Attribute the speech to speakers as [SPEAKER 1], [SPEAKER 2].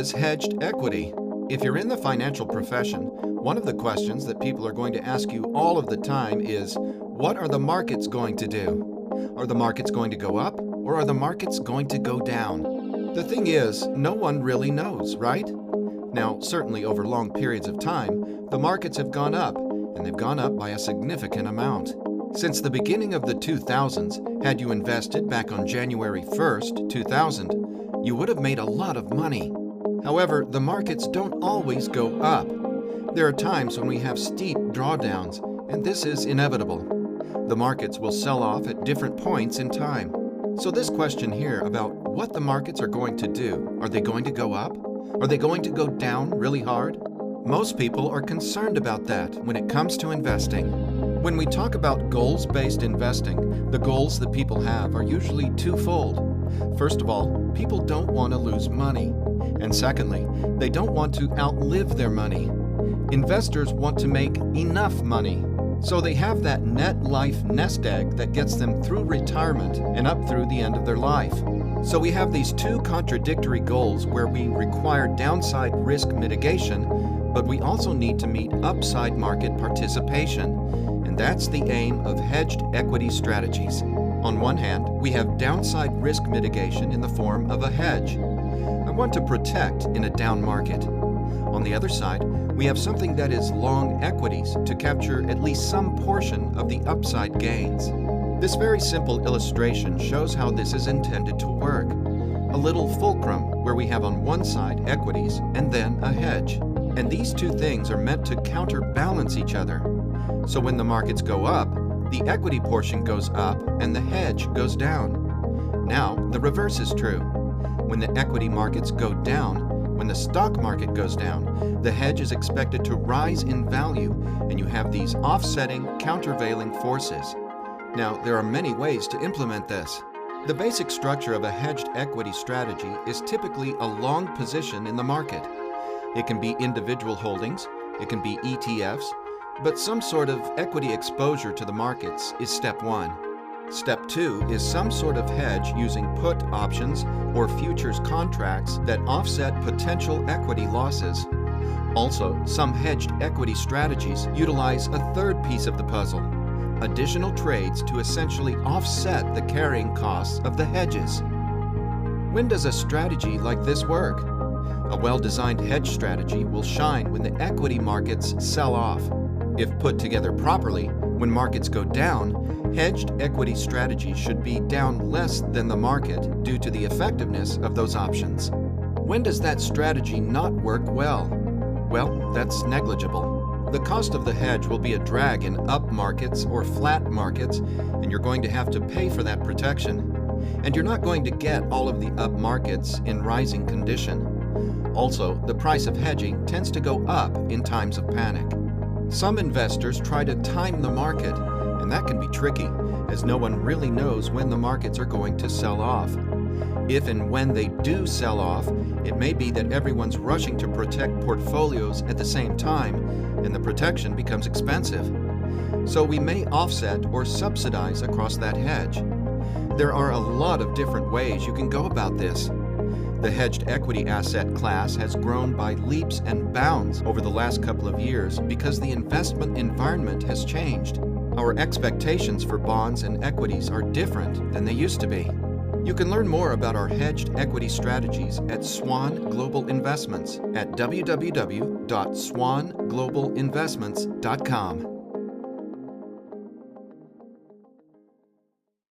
[SPEAKER 1] is hedged equity? If you're in the financial profession, one of the questions that people are going to ask you all of the time is, what are the markets going to do? Are the markets going to go up, or are the markets going to go down? The thing is, no one really knows, right? Now, certainly over long periods of time, the markets have gone up, and they've gone up by a significant amount. Since the beginning of the 2000s, had you invested back on January 1st, 2000, you would have made a lot of money. However, the markets don't always go up. There are times when we have steep drawdowns, and this is inevitable. The markets will sell off at different points in time. So this question here about what the markets are going to do, are they going to go up? Are they going to go down really hard? Most people are concerned about that when it comes to investing. When we talk about goals-based investing, the goals that people have are usually twofold. First of all, people don't want to lose money. And secondly, they don't want to outlive their money. Investors want to make enough money. So they have that net life nest egg that gets them through retirement and up through the end of their life. So we have these two contradictory goals where we require downside risk mitigation, but we also need to meet upside market participation. And that's the aim of hedged equity strategies. On one hand, we have downside risk mitigation in the form of a hedge. I want to protect in a down market. On the other side, we have something that is long equities to capture at least some portion of the upside gains. This very simple illustration shows how this is intended to work. A little fulcrum where we have on one side equities and then a hedge. And these two things are meant to counterbalance each other. So when the markets go up, the equity portion goes up and the hedge goes down. Now, the reverse is true. When the equity markets go down, when the stock market goes down, the hedge is expected to rise in value, and you have these offsetting, countervailing forces. Now, there are many ways to implement this. The basic structure of a hedged equity strategy is typically a long position in the market. It can be individual holdings, it can be ETFs, but some sort of equity exposure to the markets is step one. Step two is some sort of hedge using put options or futures contracts that offset potential equity losses. Also, some hedged equity strategies utilize a third piece of the puzzle, additional trades to essentially offset the carrying costs of the hedges. When does a strategy like this work? A well-designed hedge strategy will shine when the equity markets sell off. If put together properly, when markets go down, hedged equity strategies should be down less than the market due to the effectiveness of those options. When does that strategy not work well? Well, that's negligible. The cost of the hedge will be a drag in up markets or flat markets, and you're going to have to pay for that protection. And you're not going to get all of the up markets in rising condition. Also, the price of hedging tends to go up in times of panic. Some investors try to time the market, and that can be tricky, as no one really knows when the markets are going to sell off. If and when they do sell off, it may be that everyone's rushing to protect portfolios at the same time, and the protection becomes expensive. So we may offset or subsidize across that hedge. There are a lot of different ways you can go about this. The hedged equity asset class has grown by leaps and bounds over the last couple of years because the investment environment has changed. Our expectations for bonds and equities are different than they used to be. You can learn more about our hedged equity strategies at Swan Global Investments at www.swanglobalinvestments.com.